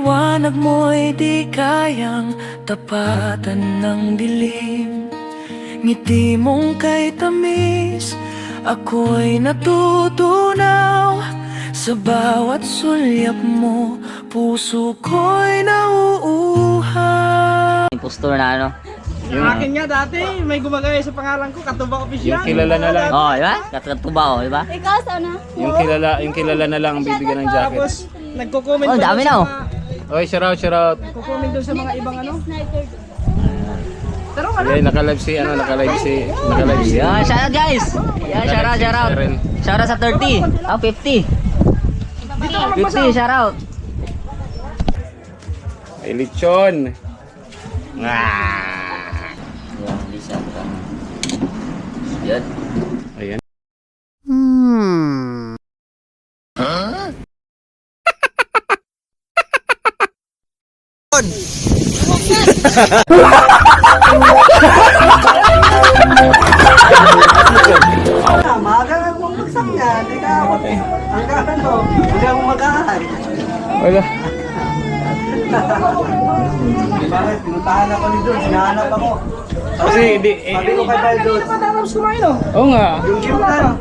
liwanag mo'y di kayang tapatan ng dilim. Ngiti mong kay tamis, ako'y natutunaw. Sa bawat sulyap mo, puso ko'y nauuhaw. Impostor na ano? Yung akin nga dati, may gumagaya sa pangalan ko, Katuba Official. Yung kilala na lang. Oh, di ba? Katuba oh, di ba? Ikaw sana? Yung kilala na lang ang bibigyan ng jacket. Tapos, nagko-comment Oh, dami na oh. Oy, shout out, shout out. Nagko-comment doon sa mga ibang ano. Sniper. Pero ano? Okay, naka-live si naka-live si. Yan, shout out guys. Yan, shout out, shout out. Shout out sa 30. Oh, 50. 50, shout out. Ay, lechon. Yan, di siya. Yan. Ayan. Maga nga kung magsak niya, hindi ka ako. Hanggang ano, hanggang mag-ahay. Wala. Bakit? Pinuntahan ako ni Doon, sinahanap ako. Kasi hindi Sabi ko kay Baldo. Hindi naman tapos kumain oh. Oo nga. Yung gimutan.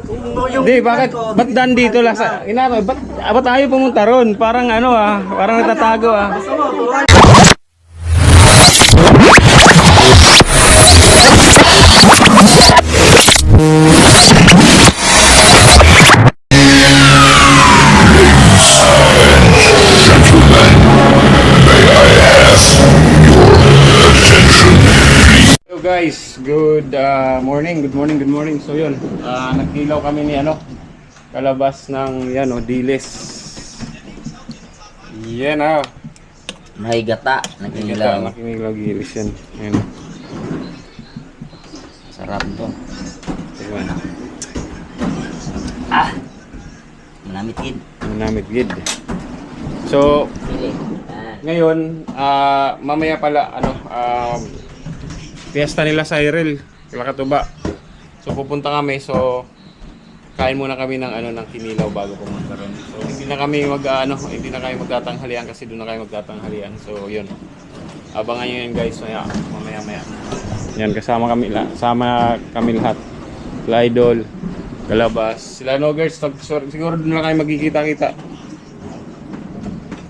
Hindi, bakit ba't dan dito lang sa inano? Ba't ayaw pumunta ron? Parang ano parang natatago Gusto mo, turuan. Hello guys, good morning. So yun, nagkilaw kami ni kalabas ng Diles. Yan May gata, nakilaw. Nakinilaw gilis yan. Yan. Sarap to. Tignan. Manamit kid. Manamit gid. So, Sili. Yan. ngayon, mamaya pala, fiesta nila sa Irel, kila Katuba. So, pupunta kami. So, kain muna kami ng ng kinilaw bago pumunta ron. So, hindi na kami hindi na kami magtatanghalian kasi doon na kami magtatanghalian. So, yun. Abangan nyo yun guys, mamaya. Yan, kasama kami lahat. Sila Idol, Kalabas, sila Nogers, siguro doon na kayo magkikita-kita.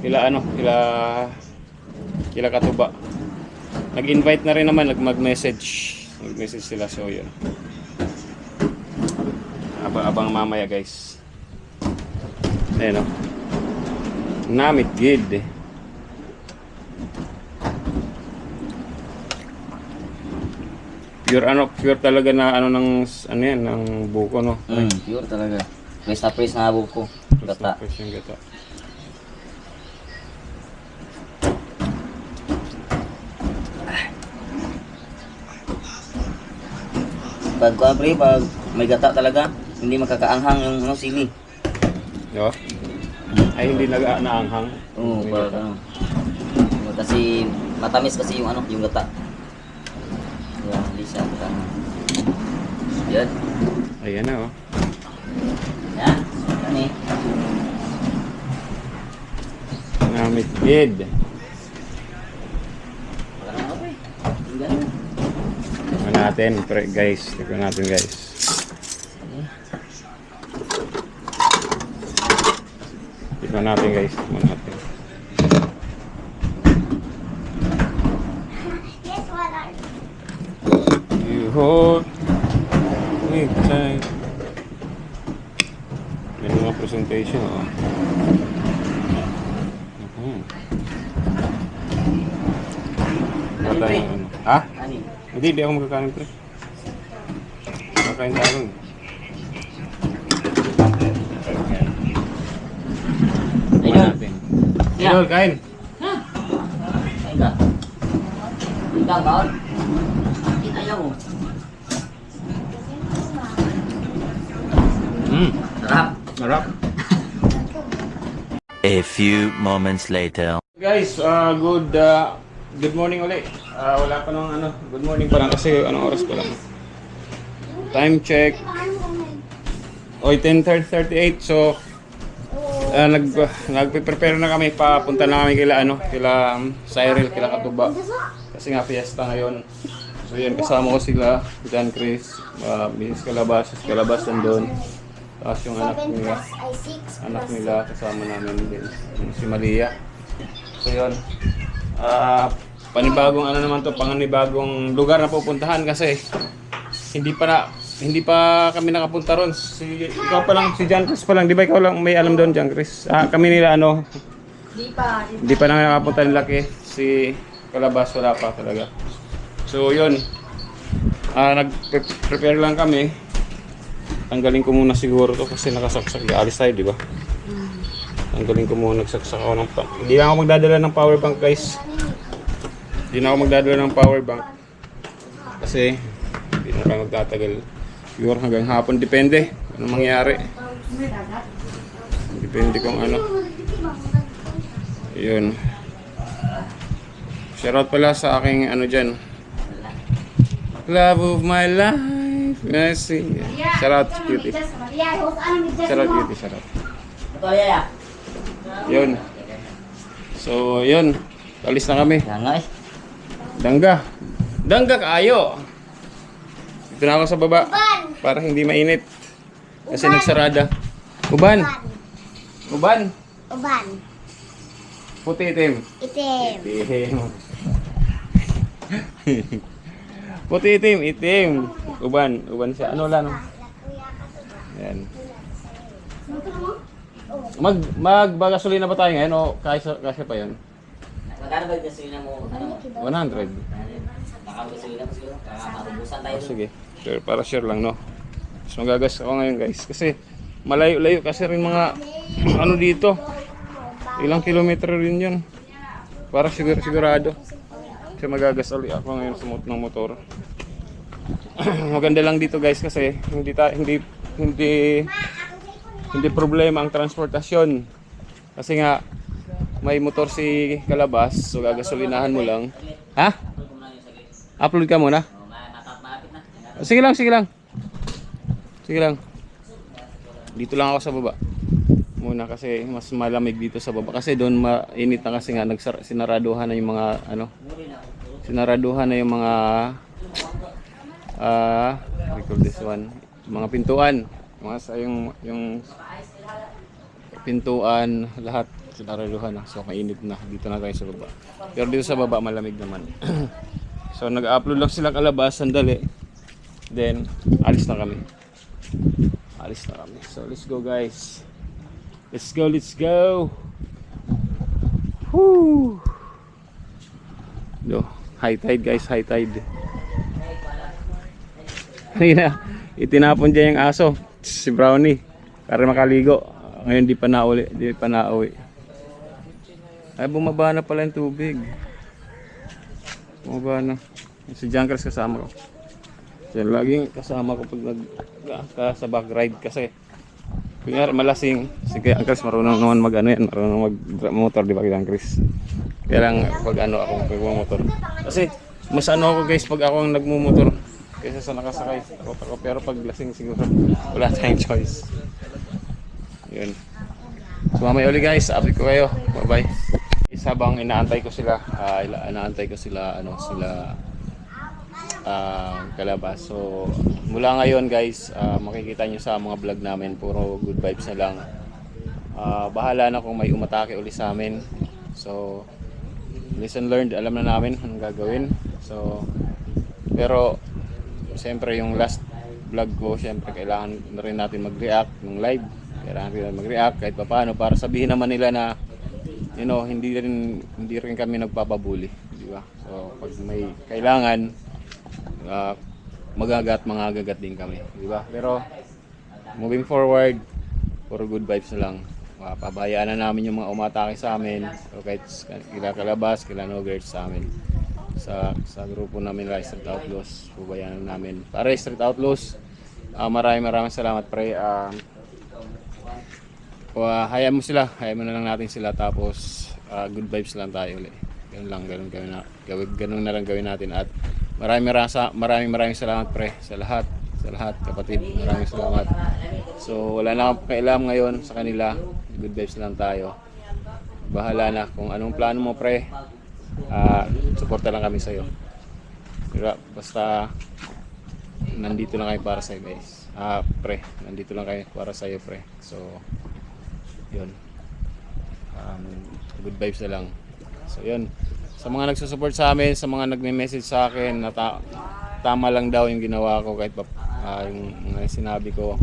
Kila Katuba. Nag-invite na rin naman, mag-message sila, so yun. Abang mamaya guys. Ayun Namit gid. Pure talaga na ng buko no. Pure talaga. Praise na buko. Gata. Fresh yung gata. Pag may gata talaga, hindi makakaanghang yung sili. Yo. Ay hindi naanghang. Oo, kasi matamis kasi yung gata. Yan, hindi siya Yan. Ayan na Yan. Yan eh. Namit gid. Wala na ako eh. Tingnan mo. Tignan natin guys. Tignan natin guys. Tignan natin guys. You hold me tight. Yan mga presentation Ha? Ani? Hindi ako magkakain pre. Kakain tayo. Ayun. Idol, kain. Kain ka. Ikaw, kaon? Ayaw mo. Sarap. Sarap. A few moments later. Guys, good morning ulit. Wala pa nang good morning pa lang kasi anong oras pa lang. Time check. Oy, 10:38. So Nagpe-prepare na kami, papunta na kami kila Cyril, kila Katuba. Kasi nga fiesta ngayon. So yun, kasama ko sila, John Chris, Mrs. Calabas nandun. Tapos yung anak nila kasama namin din, si Maria. So yun, panibagong naman to, panibagong lugar na pupuntahan kasi hindi pa kami nakapunta ron. Ikaw pa lang, si John Chris pa lang, di ba ikaw lang may alam doon, John Chris? Kami nila Hindi pa lang nakapunta nila si Calabas, wala pa talaga. So yun, nag-prepare lang kami. Tanggalin ko muna siguro to kasi nakasaksak. Alis tayo, di ba? Tanggalin ko muna, nagsaksak ako ng Hindi na ako magdadala ng power bank, guys. Hindi na ako magdadala ng power bank. Kasi hindi na tayo magtatagal. Siguro hanggang hapon, depende anong mangyari. Depende kung ano. Yun. Shoutout pala sa aking dyan. Love of my life. Messi. Shoutout, cutie. Shoutout, cutie. Shoutout. Yun. So, yun. Alis na kami. Dangga kaayo. Dito na ako sa baba. Para hindi mainit. Kasi nagsarada. Uban. Puti itim. Puti itim. Uban siya. Ano lang? Yan. Magbagasolina ba tayo ngayon o kasi pa yun? Magkano ba yung gasolina mo? 100. Nakagasolina mo siguro? Kakaubusan tayo. Sige. Sure, para sure lang, no? Mas magagas ako ngayon, guys. Kasi malayo-layo kasi rin mga dito. Ilang kilometro rin yun. Para sigurado. Kasi magagas ulit ako ngayon sa ng motor. Maganda lang dito, guys, kasi hindi problema ang transportasyon. Kasi nga may motor si Calabas, so gagasolinahan mo lang. Ha? Upload ka muna? Sige lang. Dito lang ako sa baba muna kasi mas malamig dito sa baba kasi doon mainit na kasi nga sinaraduhan na yung mga recall this one, mga pintuan, yung pintuan lahat sinaraduhan na, so mainit na. Dito na tayo sa baba, pero dito sa baba malamig naman. So nag-upload lang sila Calabas, sandali, then alis na kami. So let's go, guys. Let's go. Woo! High tide, guys, high tide. Itinapon dyan yung aso, si Brownie, para makaligo. Ngayon di pa nauwi. Ay, bumaba na pala yung tubig. Bumaba na. Si Junkers kasama ko. Siya laging kasama ko pag sa back ride kasi kunyari malasing. Sige, Uncles, marunong naman marunong mag-motor, di ba, Uncles? Kaya lang pag akong pag-motor. Kasi mas ako, guys, pag ako ang nagmumotor kaysa sa nakasakay. Takot. Pero pag lasing siguro wala tayong choice. Yun. So mamaya ulit, guys, update ko kayo. Bye-bye. Habang inaantay ko sila Calabas. So mula ngayon, guys, makikita nyo sa mga vlog namin puro good vibes na lang. Bahala na kung may umatake uli sa amin. So lesson learned, alam na namin anong gagawin. So pero siyempre yung last vlog ko, siyempre kailangan na rin natin mag-react ng live. Kailangan rin mag-react kahit paano para sabihin naman nila na hindi rin kami nagpapabuli, di ba? So pag may kailangan, magagat din kami, di ba? Pero moving forward, for good vibes na lang. Pabayaan na namin yung mga umatake sa amin, o kahit kila Calabas, kila Nogert sa amin. Sa grupo namin, Street Outlaws, pabayaan na namin. Para Street Outlaws, maraming salamat, pre. Hayaan mo na lang natin sila, tapos good vibes lang tayo ulit. Ganun na lang gawin natin. At maraming salamat, pre, sa lahat kapatid. Maraming salamat. So wala na akong kailam ngayon sa kanila. Good vibes lang tayo. Bahala na kung anong plano mo, pre. Suporta lang kami sa'yo. Pero basta nandito lang kayo para sa'yo, guys. Pre, nandito lang kayo para sa'yo, pre. So yun. Good vibes na lang. So yun. Sa mga nagsusupport sa amin, sa mga nagme-message sa akin na tama lang daw yung ginawa ko kahit yung mga sinabi ko.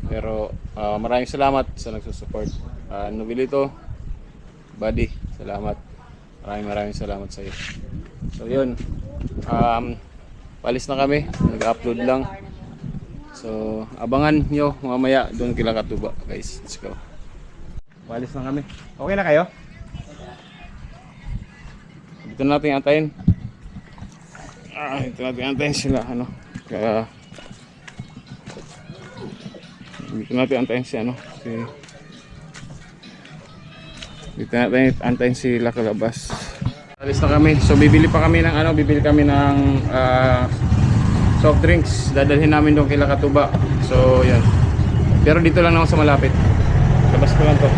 Pero maraming salamat sa nagsusupport. Novelito, buddy, salamat. Maraming salamat sa iyo. So yun. Palis na kami. Nag-upload lang. So abangan nyo mamaya doon kila Katuba, guys. Let's go. Palis na kami. Okay na kayo? Dito natin antayin. Dito natin antayin sila. Dito natin antayin si dito natin antayin sila kalabas. Alis na kami. So bibili kami ng soft drinks. Dadalhin namin doon kila Katuba. So yan. Pero dito lang naman sa malapit. Labas ko lang to.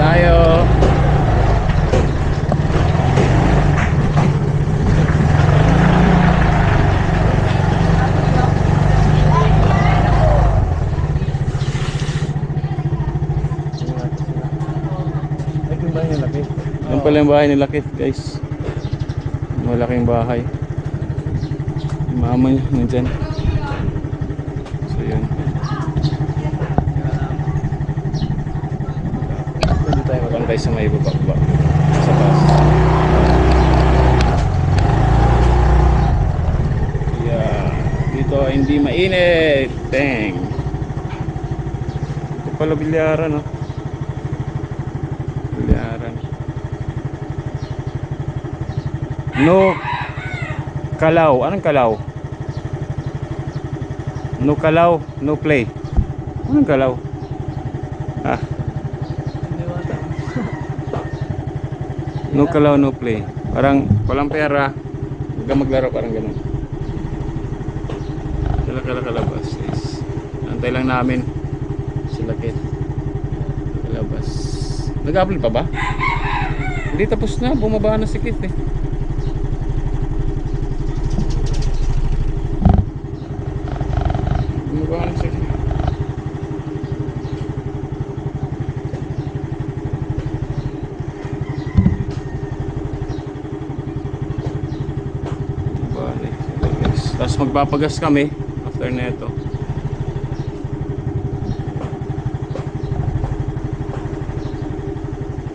Tayo. Yan pala yung bahay nila Kit, guys. Malaking bahay. Yung mama niya nandyan. So yan. Pwede tayo magantay sa may baba sa bus. Yeah. Dito hindi mainit. Dang. Ito pala bilyaran, no? Bilyaran. No kalaw. Anong kalaw? No kalaw, no play. Anong kalaw? No kalaw, no play. Parang walang pera, huwag kang maglaro, parang ganun. Sila kalabas, guys. Antay lang namin sila Kit. Kalabas. Nag-upload pa ba? Hindi, tapos na. Bumaba na si Kit eh. Bumaba na si Kit. Tapos magpapagas kami after neto.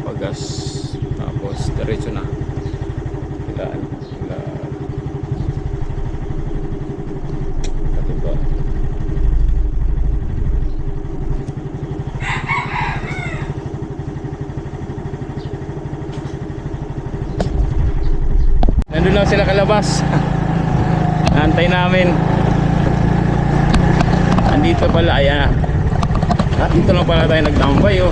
Pagas. Tapos diretso na. Ilaan. Katuba. Nandun lang sila kalabas. Antay namin. Andito pala, ayan. Dito lang pala tayo nagtambay, oh.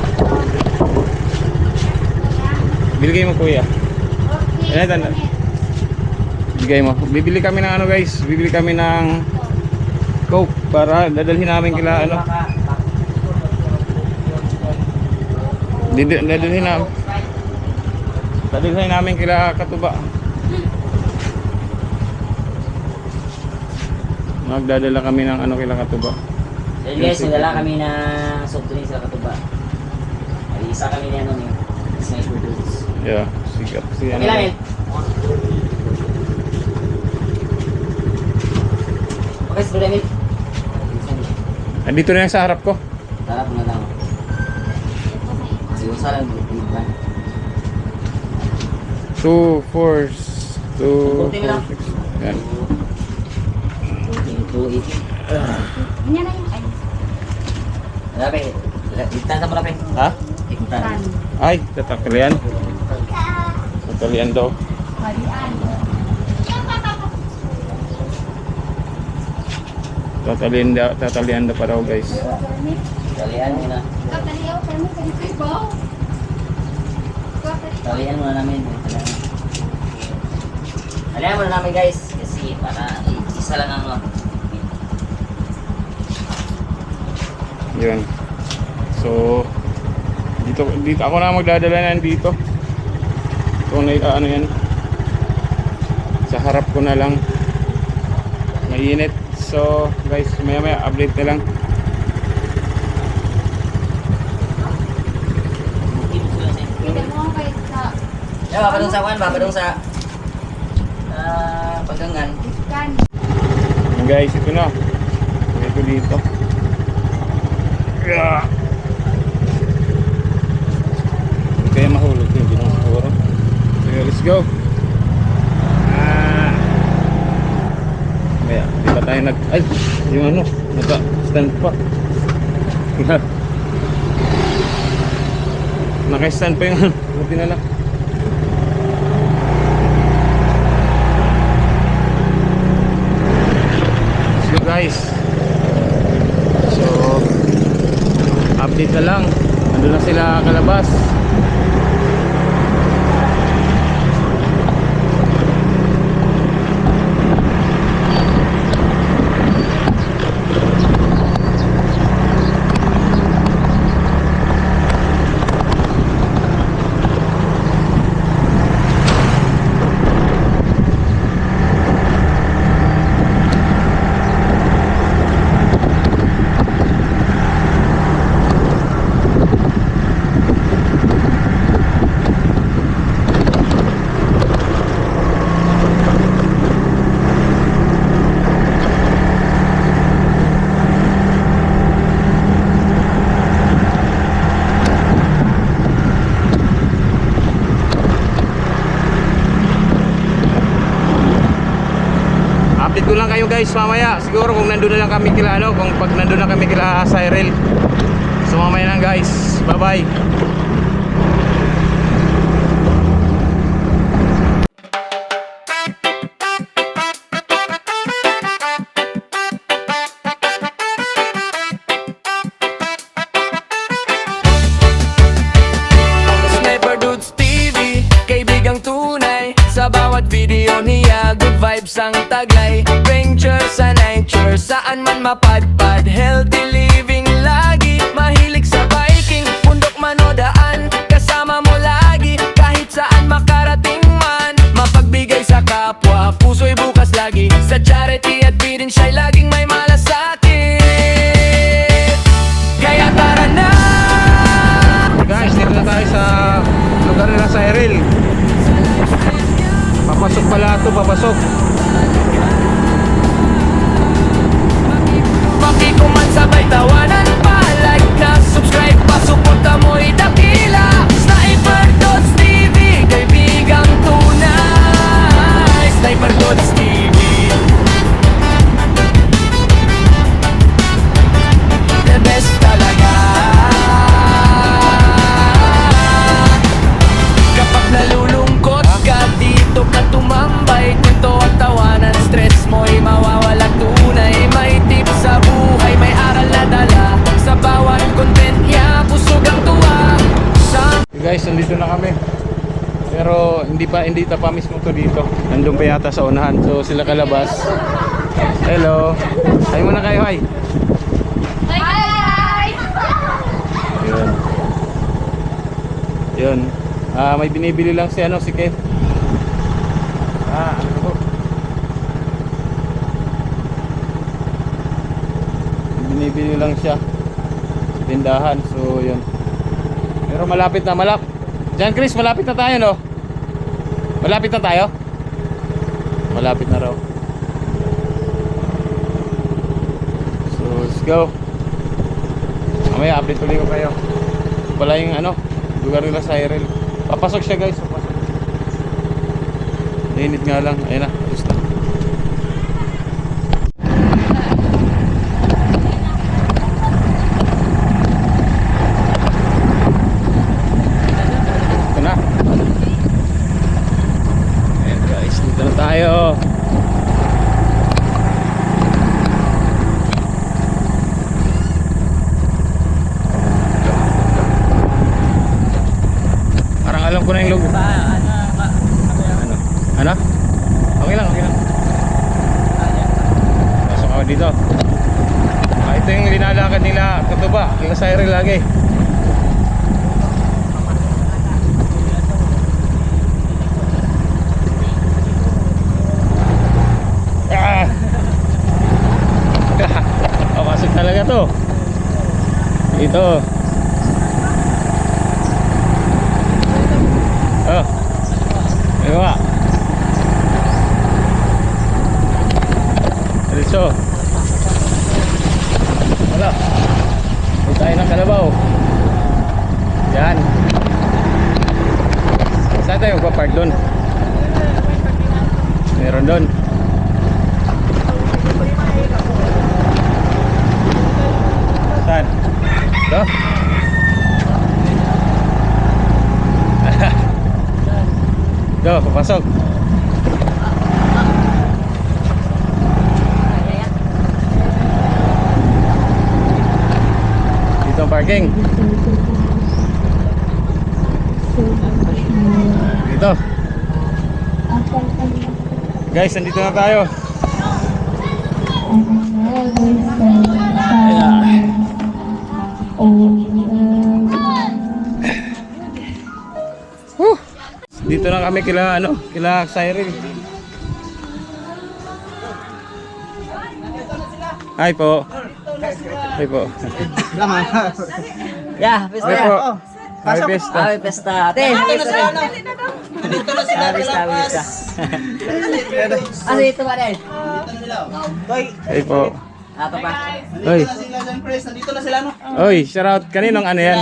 Biligay mo, kuya. Ayan, bigay mo. Bibili kami ng ano, guys. Bibili kami ng Coke para dadalhin namin kila ano. Dadalhin namin kila Katuba. Magdadala kami ng ano kila Katuba. So guys, nagdala kami ng soft drinks sa Katuba. Ay, isa kami ni ano ni Sniper Dudes. Yeah, sige. Okay lang eh. Okay, Bro Emil. Andito na yung sa harap ko. Harap na lang. Siguro sa lang dito ba? 2, 4, 2, 4, 6. Yan. 280. Yan na yung ice. Rape, itan sa Rape. Ha? Itan. Ay, tataklian. Tataklian daw. Tatalian daw pa daw, guys. Kalian muna. Kakaliyaw kami sa likod. Talian muna namin. Talian muna namin guys. Kasi para isa lang ang Yan. So, dito ako na magdadala nan dito. So, ano yan. Sa harap ko na lang. Mainit. So, guys, maya update na lang. Bapadong sa kuan, bapadong sa paggangan. Yan guys, ito na. Ito dito. Yeah. Kaya mahulog yung siguro. So, let's go. Kaya, di ba tayo ay, yung ano, naka-stand pa. Naka-stand pa yung ano, buti na lang. Let's go guys. So, update na lang. Nandun na sila kalabas. Update ko lang kayo guys mamaya. Siguro kung nandun na lang kami kila ano, kung pag nandun na kami kila Cyril. So mamaya lang guys. Bye bye. Sniper Dudes TV, kaibigang tunay. Sa bawat video niya, good vibes ang taglay. Venture sa nature, saan man mapadpad. Healthy living lagi, mahilig sa biking. Bundok man o daan, kasama mo lagi. Kahit saan makarating man, mapagbigay sa kapwa. Puso'y bukas lagi, sa charity at feeding siya'y laging may malasakit. Kaya tara na! Guys, dito na tayo sa lugar nila Cyril. Papasok pala ito, papasok. Makikuman sabay tawanan pa. Like na subscribe pa, suporta mo'y dakila. Sniper Dots TV, kaibigang tunay. Sniper Dots TV, the best talaga. Kapag nalulungkot ka, dito ka tumambay. Kwento at tawanan, stress mo'y mawawala tunay. May tips sa buhay, may aral na dala. Sa bawat content niya, busog ang tuwa. Guys, nandito na kami. Pero hindi pa mismo to dito. Nandun pa yata sa unahan. So sila kalabas. Hello. Hi muna kayo, hi. Yun. Yun. May binibili lang si si Ken. Ano po? Binibili lang siya sa tindahan. So yun. Pero malapit na, Diyan Chris, malapit na tayo, no? Malapit na tayo? Malapit na raw. So let's go. Mamaya update ulit ko kayo. Ito pala yung lugar nila Cyril. Papasok siya guys, papasok. Init nga lang, ayun na, ayos na. Ito na. Ayan guys, dito na tayo. Parang alam ko na yung lugar. Ito yung linalakad nila Katuba, kila Cyril lagi. Ah! Papasok talaga to. Ito. Oh. Ewa. Diretso. Wala. Hindi tayo ng kalabaw. Yan. Saan tayo magpapark doon? Meron doon. Saan? Ito? Ito, papasok. Dito ang parking. Dito. Guys, nandito na tayo. Dito na kami kila Cyril. Hi po. Hi po. Yeah, pesta. Hi po. Hi pesta. Happy pesta. Ate, pesta. Dito na sila. Pesta. Ano ito ba rin? Hi po. Ato pa. Oy. Sila dyan, Chris. Nandito na sila, no? Oy, shout out kaninong ano yan?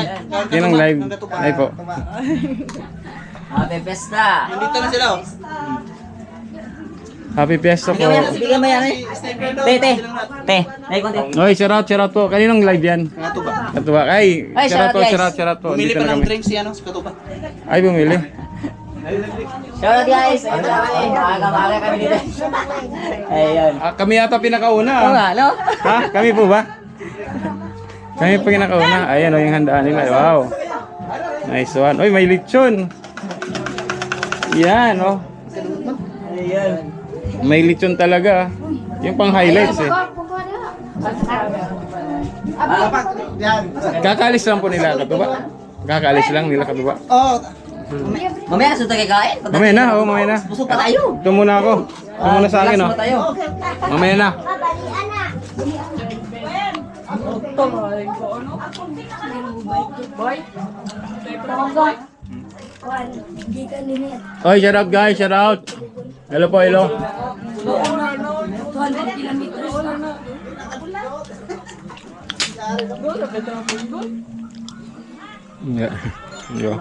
Kaninong live. Hi po. Happy pesta. Nandito na sila, oh. Happy Fiesta po. Bigyan mo yan eh. Te. Ay, konti. Oy, shout out po. Kaninong live yan? Katuba. Katuwa. Ay, Ay, shout shout out, out po. Bumili Dito pa na ng kami. drinks si ano, si Katuba. Ay, bumili. Shoutout guys. Ayun na kami. Maaga kami dito. Ayun. Kami yata pinakauna. Oo nga, no? Ha? Kami po ba? Kami pa pinakauna. Ayan o yung handaan nila. Wow. Nice one. Uy, may lechon. Yan o. Ayun. May lechon talaga. Yung pang highlights eh. Kakalis lang po nila Katuba. Kakalis lang nila Katuba. Oh, Mamaya sunod tayo kain. Mamaya na, mamaya na. Busog pa tayo. Ito muna ako. Ito muna sa akin Relax o. muna tayo. Mamaya na. Oy, shout out guys, shout out. Hello po, hello. Yeah. Yeah.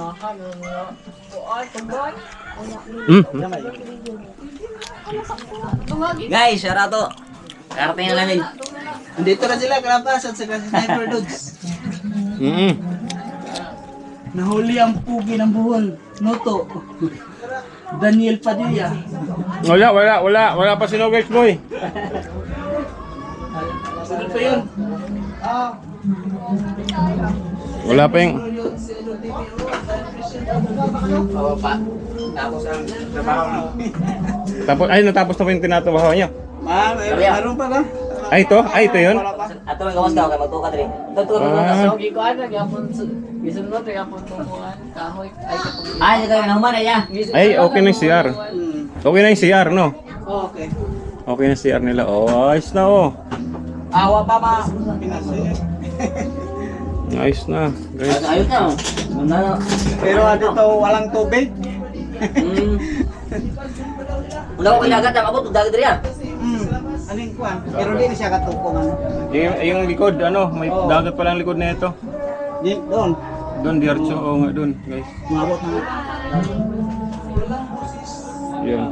Guys, shoutout. Karating na namin. nandito na sila, kalapas at saka si Sniper Dudes. Nahuli ang pugi ng buhol. Noto. Daniel Padilla. Wala pa si Nuggets boy. Sunod pa yun. Wala pa yung... Tapos ang trabaho na. Tapos, ay, natapos na po yung tinatabaho niyo. Meron pa na. Ay, ito? Ay, ito yun? Ato may gawas ka, kay magtuka diri. Ito Ah. Ay, kayo na human ay. Ay, okay na yung CR. Okay na yung CR, no? Okay. Okay na yung CR nila. Oh, ayos na oh. Awa pa ma. Ayos na, guys. Ayos na. Muna. Pero dito walang tubig. Wala ko kinagat, abot dagat diri ah. Aling kuan. Pero di na siya katukongan. Yung likod, ano, may dagat pa lang likod na ito. Di doon. Doon, diretso. Oo nga, doon, guys. Umabot na. Yun.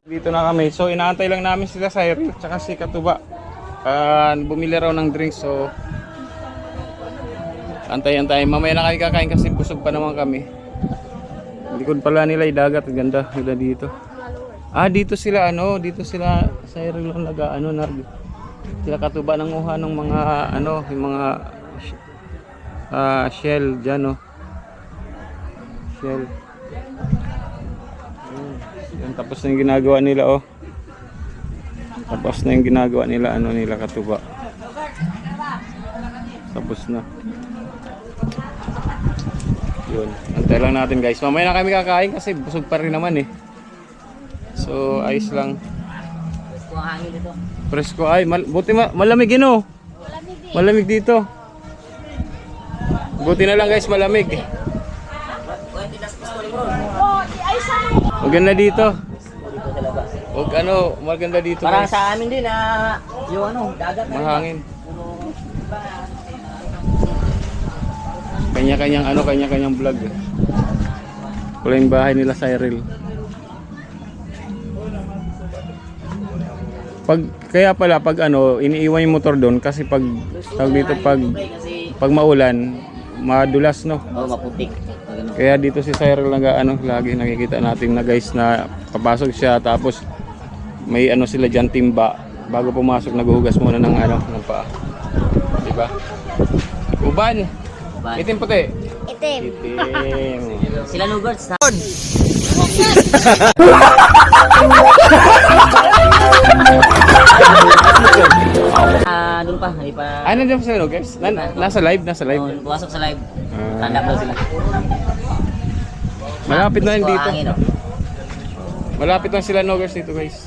Dito na kami. So, inaantay lang namin sila Cyril, tsaka si Katuba. Bumili raw ng drinks, so... Antay-antay. Mamaya na kayo kakain kasi busog pa naman kami. Likod pala nila yung dagat. Ganda nila dito. Dito sila dito sila Cyril ang sila Katuba nanguha ng mga yung mga shell diyan shell. Yan, tapos na yung ginagawa nila Tapos na yung ginagawa nila nila Katuba. Tapos na. Yun. Antay lang natin guys. Mamaya na kami kakain kasi busog pa rin naman eh. So ayos lang. Kung ang hangin dito. Presko ay. Buti malamig yun oh. Malamig dito. Buti na lang guys malamig. Maganda dito. Huwag ano, maganda dito Parang guys. sa amin din na yung ano, dagat. Mahangin. Kanya-kanyang ano, kanya-kanyang vlog. Wala yung bahay nila Cyril. Kaya pala pag ano, iniiwan yung motor doon kasi pag tawag dito pag maulan, madulas no. Oh, maputik. Kaya dito si Cyril ano, lagi nakikita natin na guys na papasok siya tapos may ano sila diyan timba bago pumasok naghuhugas muna ng ano ng paa. Di ba? Uban. Itim puti. Itim. Itim. Sila Lugurts na. Doon pa, hindi pa. Ano din sa guys? Nasa live, nasa live. Oh, pumasok sa live. Ah. Tanda daw sila. Malapit na rin dito. Hangin, oh. Malapit lang sila Nogers dito guys.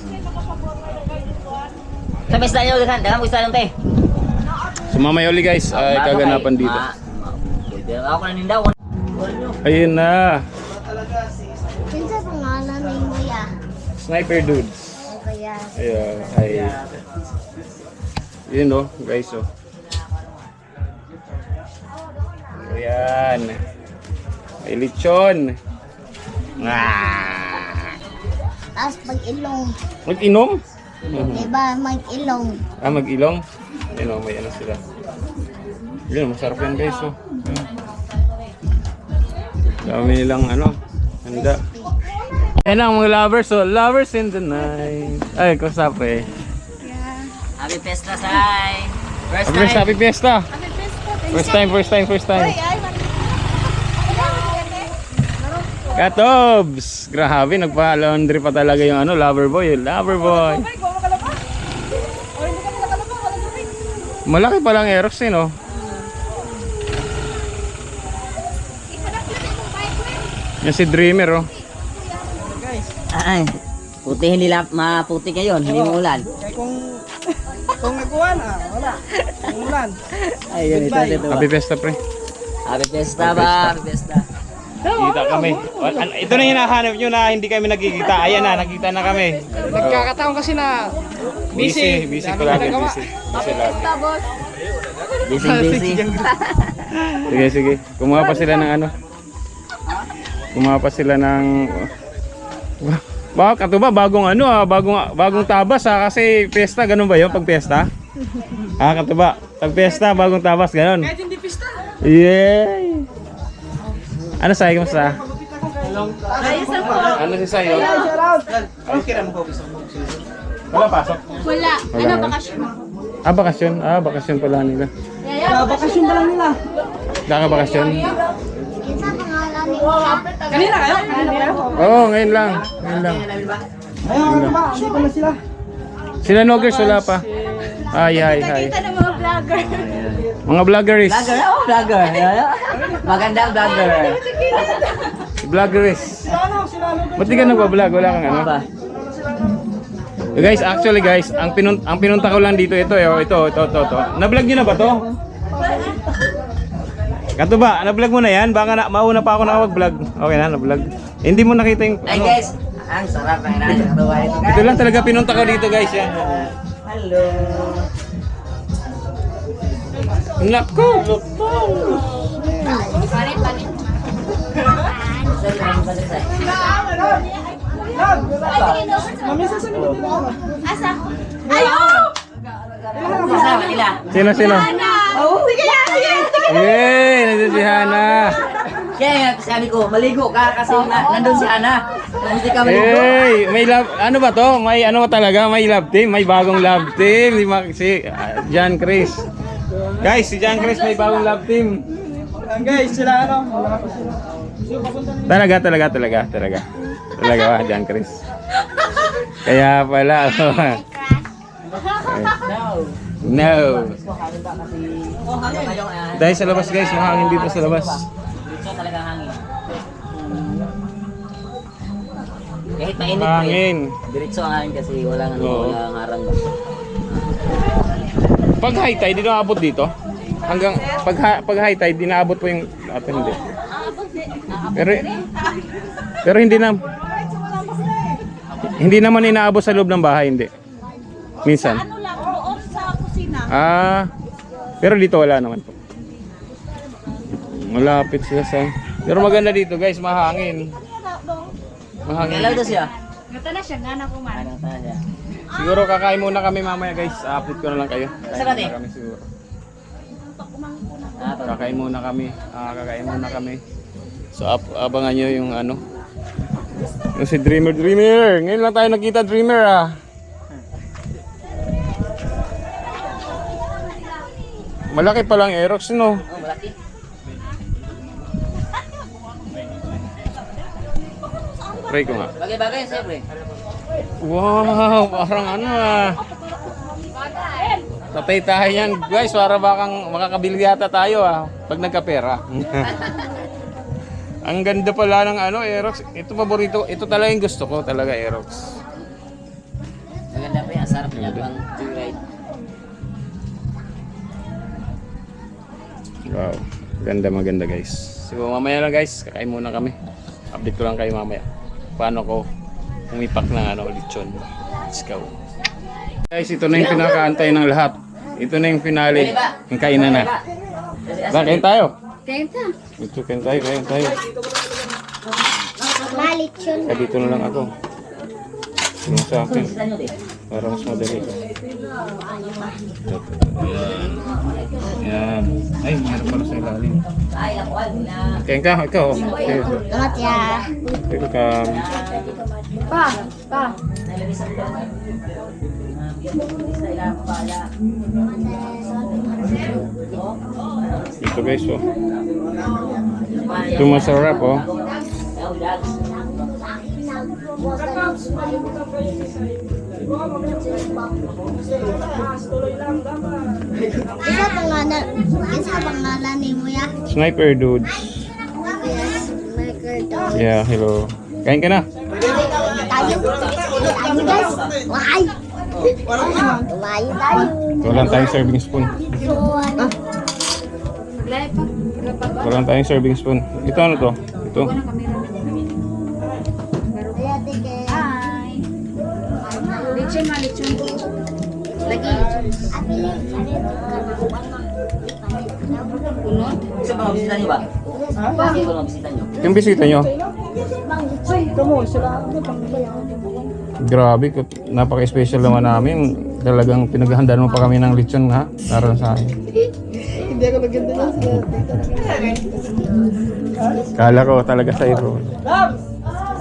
Sa pesta nyo, dahan mo isa lang te. So mamaya uli guys, ay kaganapan dito. Ako na nindaw. Ayun na. Kinsa pangalan ni Muya? Sniper dudes. O kaya Ayun, ay. Yun no, guys oh. Ayan. May lechon. taas pag-ilong. Mag-inom? Diba, mag-ilong. Mag-ilong? Ayun oh, may ano sila. Yun, masarap yan guys oh. Dami nilang ano, handa. Ayan ang mga lovers, so lovers in the night. Ay, kusap eh. Happy Fiesta, Sai! First time! Happy Fiesta! First time. Katobs! Grabe, nagpa-laundry pa talaga yung ano, lover boy. Lover boy. Malaki pa lang Aerox eh, no? Yan si Dreamer, oh. Ay, puti hindi lang maputi ngayon, hindi mo ulan. Kung nagkuhan, wala. Kung ulan. Ay, yun ito. Happy Fiesta, pre. Happy Fiesta ba? Happy Fiesta. Kita kami. Ito na yung hinahanap nyo na hindi kami nagkikita. Ayan na, nakita na kami. Nagkakataon kasi na Busy palagi, busy. Busy lagi. Busy. Sige. Kumuha pa sila ng ano. Kumuha pa sila ng... Bakit ito ba? Bagong ano bagong tabas kasi pesta, ganun ba yun pag pesta? Katuba, pag pesta, bagong tabas, ganun. kahit hindi pista. Yay! Ano sa'yo, kamusta? Ano si sa'yo? Wala pasok? Wala. Wala. Ano, bakasyon? Bakasyon? Bakasyon pala nila. Bakasyon pa lang nila. Bakasyon? Kinsa pangalan ni Muya? Kanina kayo? Oo, ngayon lang. Ayun, ba? Dito na sila. Sila Nogers, wala pa. Hi. Kita ng mga vlogger. Mga vloggeries. Vlogger? Oh, vlogger. Magandang vlogger. Vloggeries. Sila Ba't di ka nagpa-vlog? Wala kang ano? Ba? Guys, actually guys, ang pinunta ko lang dito ito. Na-vlog niyo na ba to? Kato ba? Na-vlog mo na yan? Baka mauna pa ako nakapag-vlog. Okay na, na-vlog. Hindi mo nakita yung Ay ano. guys, ang sarap ng nakakatuwa ito guys. Ito lang talaga pinunta ko dito guys yan. Hello. Nako! Mamisa sa nila. Asa? Ayaw! Kasama nila. Sino? Sige. Yay! Nandiyan si Hana. Kaya nga sabi ko, maligo ka kasi nandun si Ana. Kung hindi ka maligo. Hey! May love, ano ba to? May ano talaga? May love team? May bagong love team. Si John Chris. Guys, si John Chris may bagong love team. Guys, sila ano? Talaga ba, John Chris? Kaya pala. No. Oh, ngayong Dahil sa labas guys, mahangin dito sa labas. dito talaga hangin. Kahit mainit Hangin. diretso ang hangin kasi wala nga Oo. walang harang. Pag high tide, di naabot dito. Hanggang pag high tide, di naabot po yung atin hindi. Pero hindi naman inaabot sa loob ng bahay, hindi. Minsan. Ano lang, doon sa kusina. Pero dito wala naman po. Malapit sila sa... Pero maganda dito guys, mahangin. Mahangin. Kailan daw siya? Ngata na siya, nga na kumain. Ano ta siya? Siguro kakain muna kami mamaya guys. Update ko na lang kayo. Saan ka, te? Kami siguro. Ah, to. Kakain muna kami. Kakain muna kami. So abangan nyo yung ano. Yung si Dreamer. Ngayon lang tayo nakita Dreamer Malaki palang Aerox no. Oh, malaki. Try ko nga. Bagay-bagay yan siyempre. Wow, parang ano Tatay tayo yan guys, para bakang makakabili yata tayo pag nagkapera. Ang ganda pala ng ano, Aerox. Ito paborito, ito talaga yung gusto ko talaga, Aerox. Maganda pa yan, sarap niya pang joyride. Wow, maganda guys. So mamaya lang guys, kakain muna kami. Update ko lang kayo mamaya. Paano ko umipak ng ano, lechon. Let's go. Guys, ito na yung pinakaantay ng lahat. Ito na yung finale. Ang kainan na. Kain tayo. Tenta. Ito, kain tayo. Malit yun. Dito na lang ako. Yung sa akin. Saan nyo, te? Para mas madali. Yan. Ay, meron pala sa ilalim. Ay, ako, na. Kain ka, ikaw. Okay. Salamat ya. Welcome. Pa. Nalagay sa ulo. Sa ilang pala. Ito guys, oh. Ito masarap, oh. Isa pangalan ni mo ya? Sniper dudes. Yes, maker daw. Yeah, hello. Kain ka na. Tayo guys. Why? Why tayo? Walang tayong serving spoon. Walang tayong serving spoon. Ito ano to? Ito. Hi. Lechon ma, lechon. Lagi lechon. Isa ba mabisita nyo ba? Isa ba mabisita nyo? Yung bisita nyo. Grabe, napaka-special naman namin. Talagang pinaghahandaan mo pa kami ng lechon ha. Para sa akin. Hindi ako maganda na sila. Kala ko talaga sa iyo.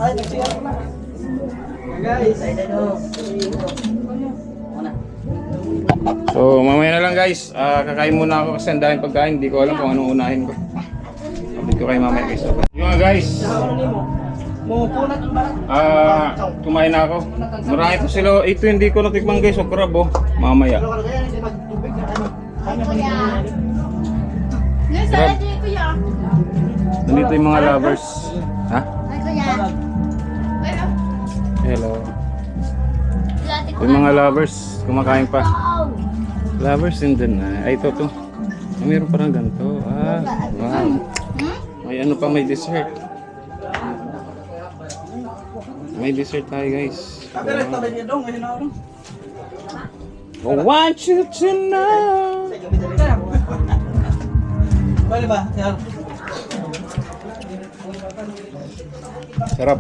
Ay, nagsiyar ko na. Guys. So mamaya na lang guys. Kakain muna ako kasi ang daming pagkain. Hindi ko alam kung anong unahin ko. Update ko kayo mamaya guys. Yung nga guys. Kumain na ako. Marami pa sila. Ito hindi ko natikman guys. So crab oh. Mamaya. Crab. Nandito yung mga lovers. Ha? Hello. Yung mga lovers. Kumakain pa. Lovers in the night. Ay, ito. Mayroon parang ganito. Wow. May ano pa, may dessert. May dessert tayo guys. I want you to know. Pwede ba? Yan. Sarap.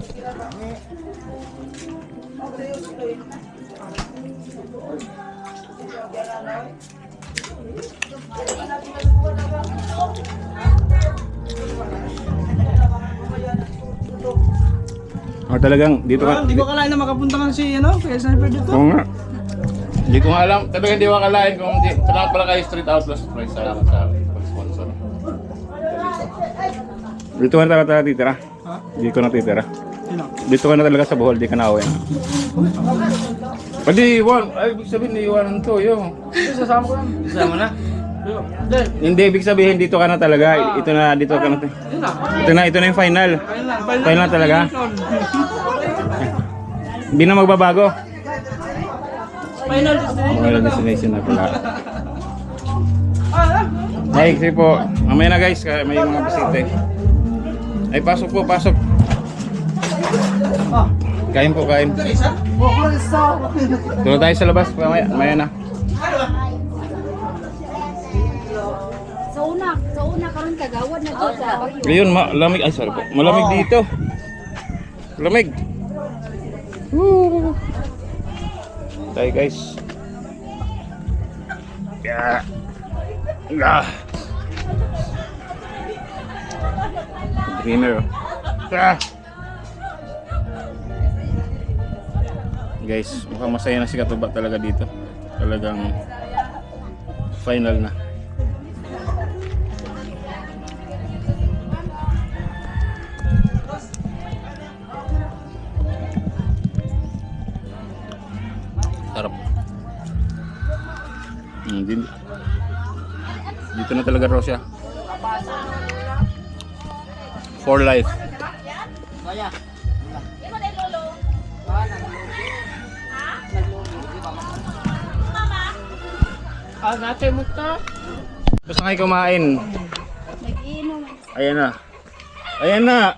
Talagang dito ka. Hindi ko kalain na makapunta ka si kaya sniper dito. Oo nga. Hindi ko nga alam. Talagang hindi ko akalain kung hindi. Salamat pala kayo Street Outlaws Price. Salamat sa pag-sponsor. Dito ka na talaga titira. Dito ka na titira. Dito ka na talaga sa Bohol. Di ka na uwi. Pwede iwan. Ay, ibig sabihin iwanan to, yo. Sasama ko lang. Isama na. Hindi, ibig sabihin dito ka na talaga. Ito na, dito ka na. Ito na yung final. Final talaga. Hindi na magbabago. Final destination na pala. Ay, kasi po. Mamaya na guys, may mga bisita eh. Ay, pasok po, pasok. Kain po, kain. Tulog tayo sa labas, mamaya na. Sa una karon kagawad na to sa bagyo. Ngayon, malamig. Ay, sorry po. Malamig dito. Malamig. Woo. Tayo guys. Yeah. Dreamer. Guys, mukhang masaya na si Katuba talaga dito. Talagang final na. Sarap. Dito na talaga raw siya. For life. Basta kayo kumain. Ayan na. Ayan na.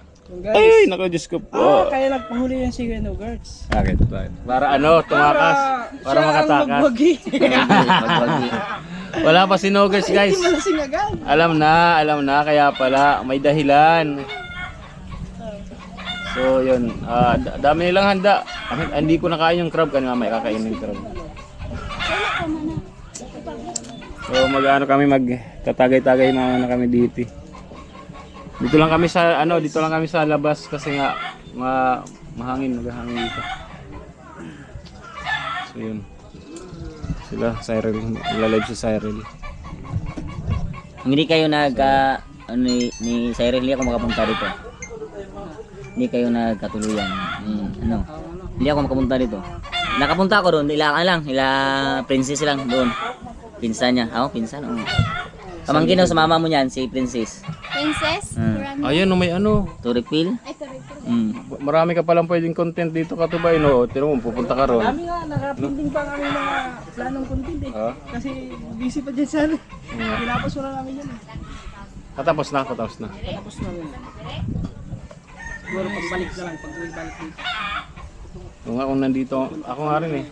Ay, naku, Diyos ko po. Kaya nagpahuli yan si Gano Guards. Bakit? Para ano, tumakas. Para makatakas. Wala pa si Nogers, guys. Alam na, kaya pala, may dahilan. So, yun. Dami nilang handa. Hindi ko nakain yung crab, kanina may kakainin yung crab. So, magtatagay-tagay na kami dito. Dito lang kami sa labas kasi nga maghangin dito. So, yun. Sila, Cyril, live si Cyril. Hindi kayo ni Cyril, hindi ako makapunta dito. Hindi kayo nagkatuluyan. Hindi ako makapunta dito. Nakapunta ako doon, ila princess lang doon. Pinsan niya. Pinsan. Pamangkin daw sa mama mo niyan, si Princess. Princess? Ayun, may ano. To refill? Ay, sorry. Marami ka palang pwedeng content dito, Katubay, no? Tino mo, pupunta ka ron. Kami nga, nakapinding pa kami mga planong content eh. Kasi busy pa dyan sa ano. Pinapos wala namin yan eh. Patapos na. Tapos namin. Siguro pagbalik na lang, pagbalik dito. Kung ako nandito, ako nga rin eh.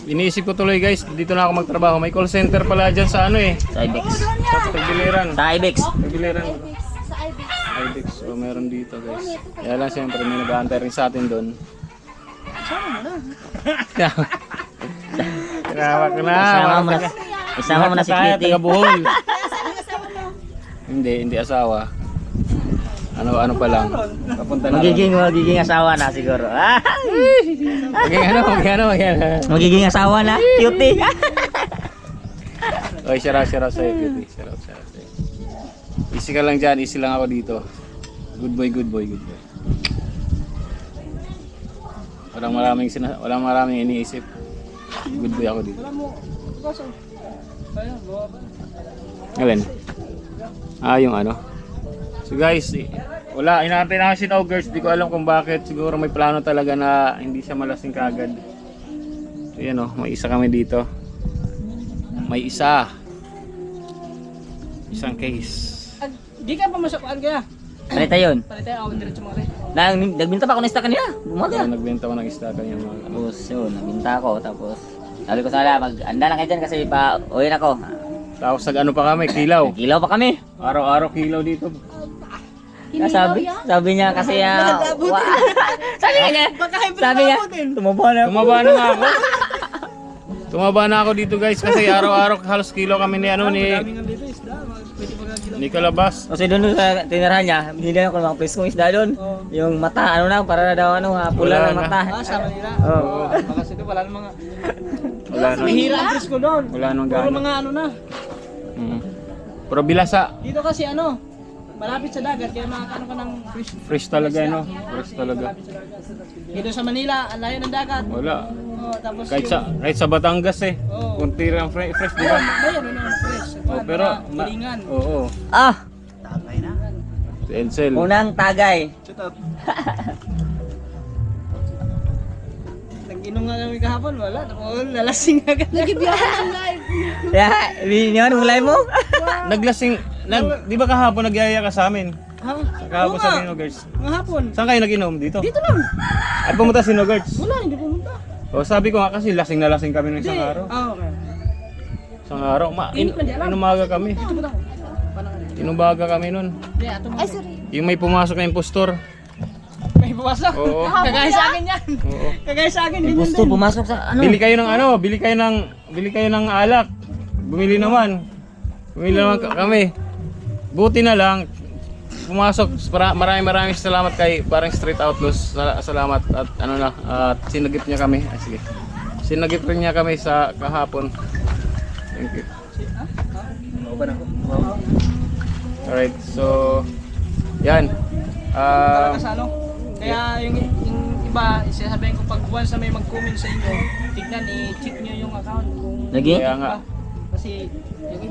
Iniisip ko tuloy guys, dito na ako magtrabaho. May call center pala dyan sa ano eh. Sa Ibex. Sa Tagbiliran. Sa Ibex. Tagbiliran. Sa Ibex. Ibex. So meron dito guys. Kaya lang siyempre may nag-aantay rin sa atin doon. Sama mo na. Tinawa ko na. Isama mo na si Kitty. Taga Bohol. Hindi asawa. Ano pa lang. Papunta na. Magiging asawa na siguro. Magiging Magiging asawa na. Cutie. Oy, shout out sa'yo, Cutie. Shout out sa'yo. Easy ka lang dyan, easy lang ako dito. Good boy. Walang maraming iniisip. Good boy ako dito. Wala mo. Kaso. Kaya, bawa pa. Alin? Yung ano. So guys, wala, inaantay na si Nogers. Di ko alam kung bakit. Siguro may plano talaga na hindi siya malasing kaagad. So yan may isa kami dito. May isa. Isang case. Di ka pa masakaan kaya? Palita yun. Palita yung awin diretso mga rin. Nagbinta pa ako ng isda kanina. Bumaga. Nagbenta ko ng isda kanya mga Tapos yun, nagbinta ako. Tapos sabi ko sana, mag-anda na kayo dyan kasi uwi na ako. Tapos ano pa kami, kilaw. Kilaw pa kami. Araw-araw kilaw dito. Sabi niya kasi sabi niya tumaba na ako. Tumaba na ako dito guys kasi araw-araw halos kilaw kami ni Daming ang dito isda. Pwede pa kang ni Kalabas. Kasi doon sa tinirahan niya, binili ako ng mga preskong isda doon. Yung mata, para na daw pula ng mata. sama nila. Oo. Kasi ito wala namang Wala nang mahira ang presko doon. wala nang Puro gana. mga ano na. Pero bilasa. Dito kasi ano, malapit sa dagat, kaya makakaano ka ng fish. Fresh talaga, no? Fresh talaga. Dito sa Manila, ang layo ng dagat. Wala. Oh, tapos Kahit sa Batangas eh. Oo. Kunti lang fresh, di ba? Ayun, fresh. Oh, pero, Pilingan. oo. Ah, Si Edsel. unang tagay. Nag-inom nga kami kahapon, wala. Nalasing agad. Nagibiyahan ang live. Yeah, yun, mulay mo? Naglasing, di ba kahapon nagyaya ka sa amin? Ha? Kahapon Oo sa nga. Vinogers. Kahapon. Saan kayo nag-inom? Dito? Dito lang. Ay pumunta si Vinogers. Wala, hindi pumunta. O sabi ko nga kasi lasing na lasing kami ng isang Hindi. araw. Ah, okay. Isang araw. Inumaga kami. Dito ba ako? Paano ka? Inumaga kami nun. Hindi, ato mo. Ay, sorry. Yung may pumasok na impostor. May pumasok. Oo. Kagaya sa akin yan. Oo. Kagaya sa akin, ganyan Gusto din. pumasok sa ano? Bili kayo ng ano, bili kayo ng alak. Bumili naman. Bumili naman kami. Buti na lang pumasok. Maraming salamat kay parang Street Outlaws. Salamat at ano na, at sinagip niya kami. Ay sige. Sinagip rin niya kami sa kahapon. Thank you. Alright, so yan. Talaga sa ano. Kaya yung iba, sasabihin ko pag once na may mag-comment sa inyo, tignan, i-check nyo yung account kung Lagi? Kaya nga. kasi yung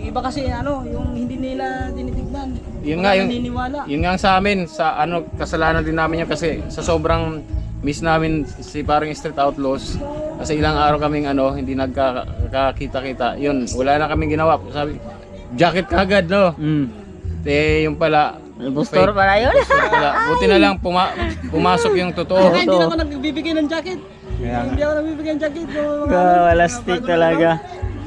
iba kasi ano, yung hindi nila tinitignan. Yun nga, yung- naniniwala. Yun nga sa amin, sa ano, kasalanan din namin yun kasi sa sobrang miss namin si parang Street Outlaws. Kasi ilang araw kaming ano, hindi nagkakita-kita. Yun, wala na kaming ginawa. Sabi, jacket kagad, no? Eh, yung pala, Impostor para yun. wala. Buti na lang pumasok yung totoo. Kaya hindi na ako nagbibigay ng jacket. Kaya nga. Hindi ako nagbibigay ng jacket. Wala stick talaga.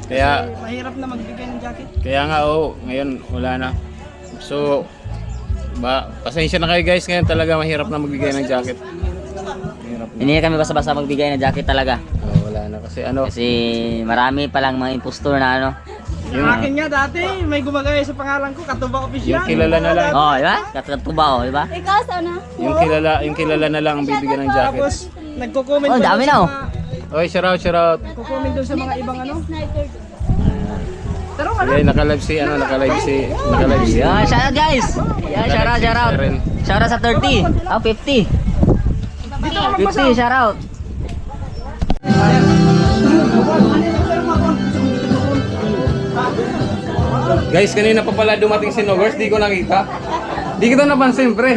Kaya, Mahirap na magbigay ng jacket. kaya nga, oh, ngayon wala na. So, pasensya na kayo guys, ngayon talaga mahirap na magbigay ng jacket. Mahirap na. Hindi kami basta-basta magbigay ng jacket talaga. Oh, wala na kasi ano, Kasi marami palang mga impostor na ano. Yung akin nga dati, may gumagaya sa pangalan ko, Katuba Official. yung kilala na lang. Oh, di ba? Katuba oh, di ba? Ikaw, sana? Yung kilala na lang ang bibigyan ng jacket. Tapos, nagko-comment Oh, pa dami doon na, sa oh. mga- Oy, shout out. nagko-comment doon sa mga ibang ano. Sniper. Pero wala. Okay, naka-live si naka-live si. Yan, shout out guys! Yan, shout out. Shout out sa 30. Oh, 50. 50, shout out. Guys, kanina pa pala dumating si Nogers, di ko nakita. Di kita napansin, pre.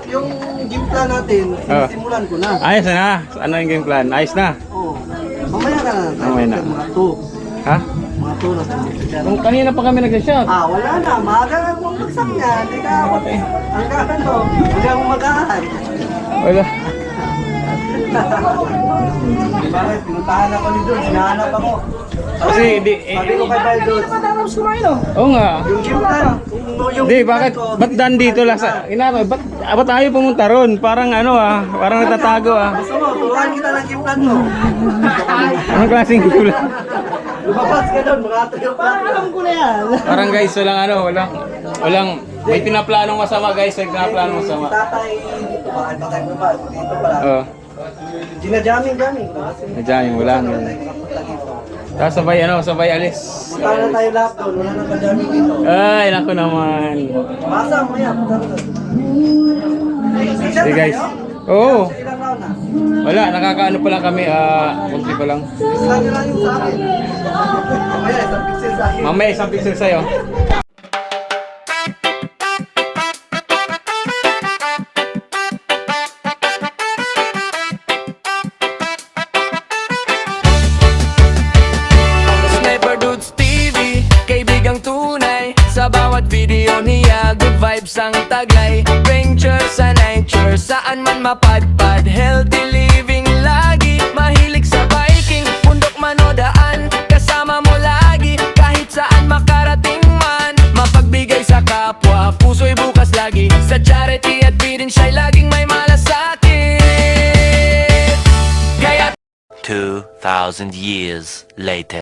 Yung game plan natin, Ah. simulan ko na. Ayos na. Ano yung game plan? Ayos na. Oo. Mamaya ka na. Mamaya na. Mga 2. Ha? Mga 2 na simulan. Kung kanina pa kami nag-shot. Ah, wala na. Maaga ka kung magsak niya. Hindi ka ako. Hanggang ano. Hindi ako mag-ahay. Wala. Bakit? Pinuntahan ako ni Doon. Sinahanap ako. Kasi di Sabi ko kay Baldon. Matapos kumain, oh. Oo nga. Yung game plan. Yung Di, game plan bakit? ko, Ba't dan dito lang sa... Ba't tayo pumunta ron? Parang ano parang natatago Gusto mo, turuan kita ng game plan mo. Anong klaseng gula? Lumabas ka doon. Mga 3 o'clock. Alam ko na yan. Parang guys, walang... May pinaplanong masama guys, may pinaplanong masama. Tatay dito. Bakit ba tayo ba? Dito pala. Oo. Ginajaming. Nadyan, wala nga. Tapos sabay alis. Punta na tayo lahat doon. Wala nang kajaming dito. Ay, naku naman. Masa, maya. Punta na doon. Hey guys. Oo. Ilang round na? Wala, nakakaano pa lang kami, kunti pa lang. Isa nyo lang yung sa akin. Mamaya, isang pixel sa akin. Mamaya isang pixel sa'yo. Sniper Dudes TV, kaibigang tunay. Sa bawat video niya, good vibes ang taglay. Venture sa nature, saan man mapadpad. Healthy living lagi, mahilig sa biking. Bundok man o daan, kasama mo lagi. Kahit saan makarating man, mapagbigay sa kapwa. Puso'y bukas lagi, sa charity at feeding siya'y laging may malasakit. Kaya 2,000 years later.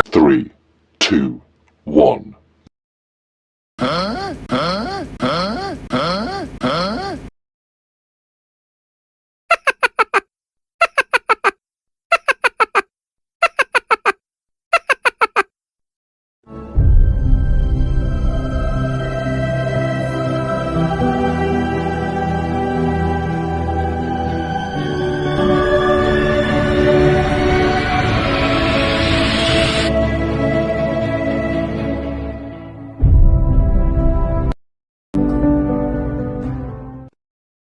Three, two, one.